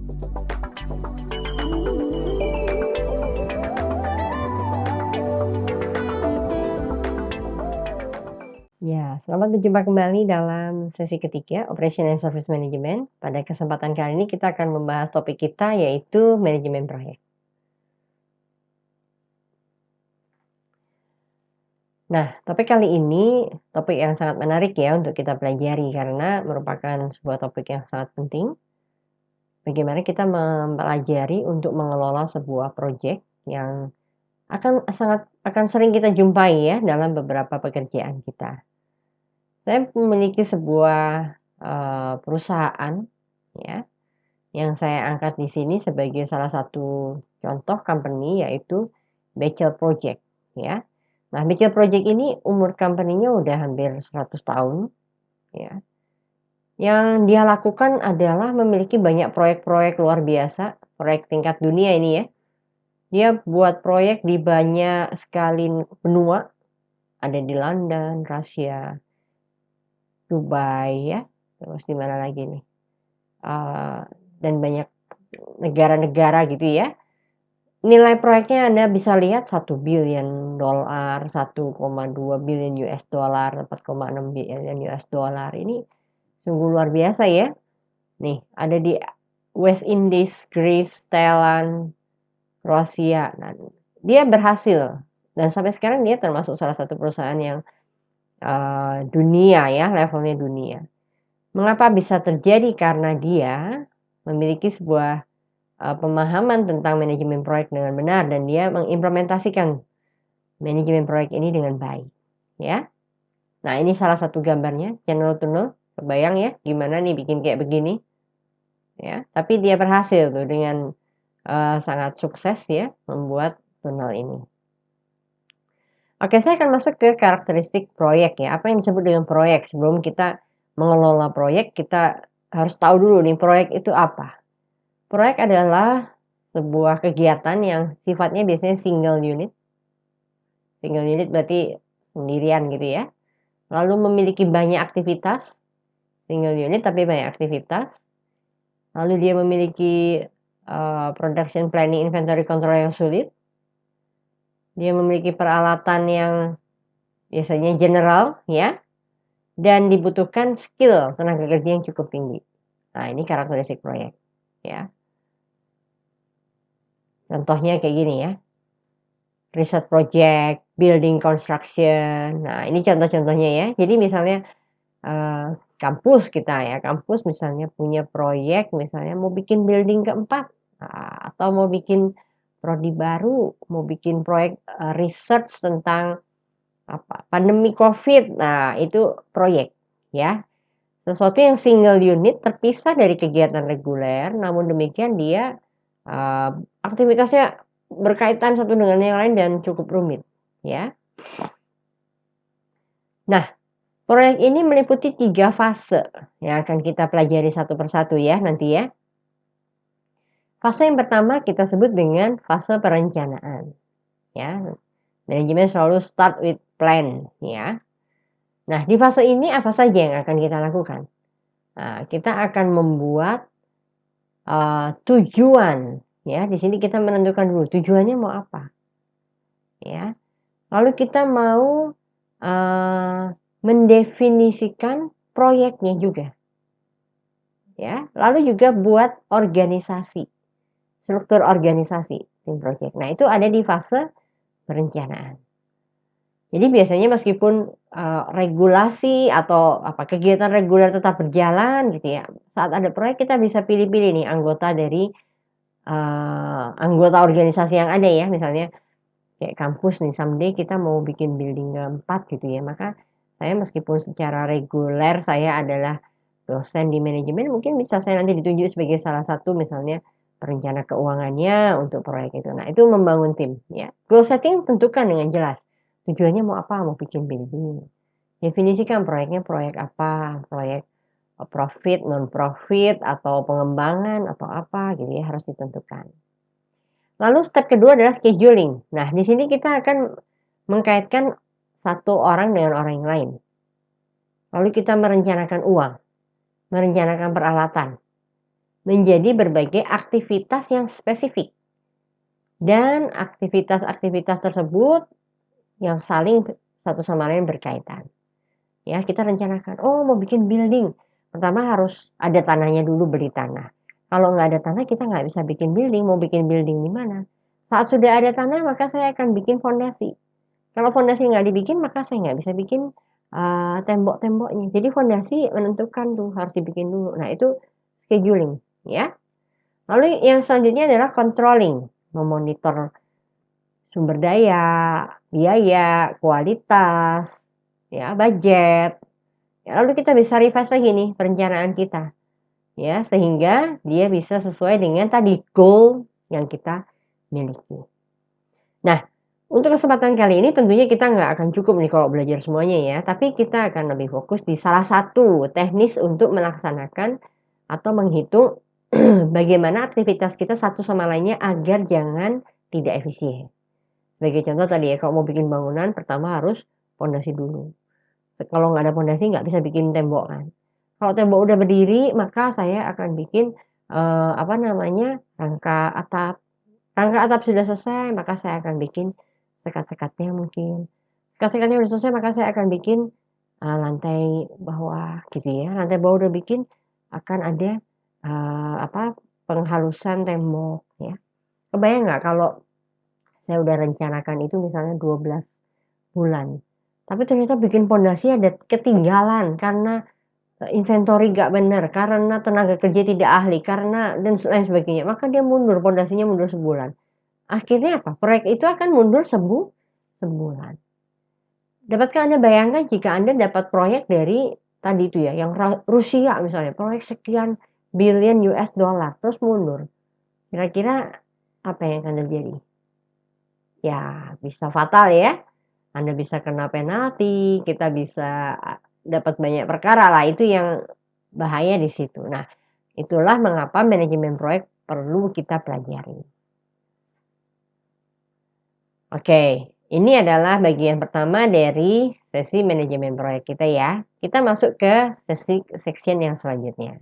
Ya, selamat berjumpa kembali dalam sesi ketiga, Operation and Service Management. Pada kesempatan kali ini kita akan membahas topik kita yaitu manajemen proyek. Nah, topik kali ini topik yang sangat menarik ya untuk kita pelajari karena merupakan sebuah topik yang sangat penting. Bagaimana kita mempelajari untuk mengelola sebuah proyek yang akan sering kita jumpai ya dalam beberapa pekerjaan kita. Saya memiliki sebuah perusahaan ya yang saya angkat di sini sebagai salah satu contoh company yaitu Bechtel Project ya. Nah, Bechtel Project ini umur company-nya udah hampir 100 tahun ya. Yang dia lakukan adalah memiliki banyak proyek-proyek luar biasa, proyek tingkat dunia ini ya. Dia buat proyek di banyak sekali benua, ada di London, Rusia, Dubai ya, terus di mana lagi nih, dan banyak negara-negara gitu ya. Nilai proyeknya Anda bisa lihat $1 billion, 1,2 billion US dollar, 4,6 billion US dollar. Ini sungguh luar biasa ya. Nih, ada di West Indies, Greece, Thailand, Kroasia. Nah, dia berhasil dan sampai sekarang dia termasuk salah satu perusahaan yang dunia ya, levelnya dunia. Mengapa bisa terjadi? Karena dia memiliki sebuah pemahaman tentang manajemen proyek dengan benar dan dia mengimplementasikan manajemen proyek ini dengan baik ya. Nah, ini salah satu gambarnya, channel tunnel. Kebayang ya gimana nih bikin kayak begini ya. Tapi dia berhasil tuh dengan sangat sukses ya membuat tunnel ini. Oke, saya akan masuk ke karakteristik proyek ya. Apa yang disebut dengan proyek? Sebelum kita mengelola proyek, kita harus tahu dulu nih proyek itu apa. Proyek adalah sebuah kegiatan yang sifatnya biasanya single unit. Single unit berarti sendirian gitu ya. Lalu memiliki banyak aktivitas. Single unit tapi banyak aktivitas. Lalu dia memiliki production planning inventory control yang sulit. Dia memiliki peralatan yang biasanya general ya. Dan dibutuhkan skill tenaga kerja yang cukup tinggi. Nah, ini karakteristik proyek ya. Contohnya kayak gini ya. Research project, building construction. Nah, ini contoh-contohnya ya. Jadi misalnya kampus kita ya, kampus misalnya punya proyek misalnya mau bikin building keempat, atau mau bikin prodi baru, mau bikin proyek research tentang pandemi COVID. Nah, itu proyek ya. Sesuatu yang single unit terpisah dari kegiatan reguler, namun demikian dia aktivitasnya berkaitan satu dengan yang lain dan cukup rumit ya. Nah, proyek ini meliputi 3 fase yang akan kita pelajari satu persatu ya nanti ya. Fase yang pertama kita sebut dengan fase perencanaan ya. Manajemen selalu start with plan ya. Nah, di fase ini apa saja yang akan kita lakukan? Nah, kita akan membuat tujuan ya. Di sini kita menentukan dulu tujuannya mau apa. Ya. Lalu kita mau mendefinisikan proyeknya juga. Ya, lalu juga buat organisasi. Struktur organisasi tim proyek. Nah, itu ada di fase perencanaan. Jadi biasanya meskipun regulasi atau kegiatan reguler tetap berjalan gitu ya. Saat ada proyek kita bisa pilih-pilih nih anggota dari anggota organisasi yang ada ya. Misalnya kayak kampus nih, someday kita mau bikin building keempat gitu ya. Maka saya meskipun secara reguler saya adalah dosen di manajemen, mungkin bisa saya nanti ditunjuk sebagai salah satu misalnya perencana keuangannya untuk proyek itu. Nah, itu membangun tim ya. Goal setting tentukan dengan jelas. Tujuannya mau apa? Mau bikin building. Definisikan proyeknya proyek apa? Proyek profit, non profit atau pengembangan atau apa gitu ya, harus ditentukan. Lalu step kedua adalah scheduling. Nah, di sini kita akan mengkaitkan satu orang dengan orang yang lain. Lalu kita merencanakan uang, merencanakan peralatan, menjadi berbagai aktivitas yang spesifik. Dan aktivitas-aktivitas tersebut yang saling satu sama lain berkaitan. Ya, kita rencanakan, oh mau bikin building. Pertama harus ada tanahnya dulu, beli tanah. Kalau nggak ada tanah, kita nggak bisa bikin building. Mau bikin building di mana? Saat sudah ada tanah, maka saya akan bikin fondasi. Kalau fondasi nggak dibikin, maka saya nggak bisa bikin tembok-temboknya. Jadi fondasi menentukan tuh harus dibikin dulu. Nah itu scheduling, ya. Lalu yang selanjutnya adalah controlling, memonitor sumber daya, biaya, kualitas, ya, budget. Ya, lalu kita bisa revise lagi nih perencanaan kita, ya, sehingga dia bisa sesuai dengan tadi goal yang kita miliki. Nah, untuk kesempatan kali ini tentunya kita nggak akan cukup nih kalau belajar semuanya ya, tapi kita akan lebih fokus di salah satu teknis untuk melaksanakan atau menghitung bagaimana aktivitas kita satu sama lainnya agar jangan tidak efisien. Sebagai contoh tadi ya, kalau mau bikin bangunan pertama harus pondasi dulu. Kalau nggak ada pondasi nggak bisa bikin tembok kan. Kalau tembok udah berdiri maka saya akan bikin rangka atap. Rangka atap sudah selesai maka saya akan bikin sekat-sekatnya mungkin. Sekat-sekatnya udah selesai maka saya akan bikin lantai bawah gitu ya. Lantai bawah udah bikin akan ada penghalusan tembok ya. Kebayang nggak kalau saya udah rencanakan itu misalnya 12 bulan. Tapi ternyata bikin pondasi ada ketinggalan karena inventory nggak benar, karena tenaga kerja tidak ahli, karena dan lain sebagainya. Maka dia mundur, pondasinya mundur sebulan. Akhirnya apa? Proyek itu akan mundur sebulan. Dapatkah Anda bayangkan jika Anda dapat proyek dari tadi itu ya, yang Rusia misalnya, proyek sekian billion US dollar, terus mundur. Kira-kira apa yang akan terjadi? Ya, bisa fatal ya. Anda bisa kena penalti, kita bisa dapat banyak perkara lah, itu yang bahaya di situ. Nah, itulah mengapa manajemen proyek perlu kita pelajari. Oke, ini adalah bagian pertama dari sesi manajemen proyek kita ya. Kita masuk ke sesi section yang selanjutnya.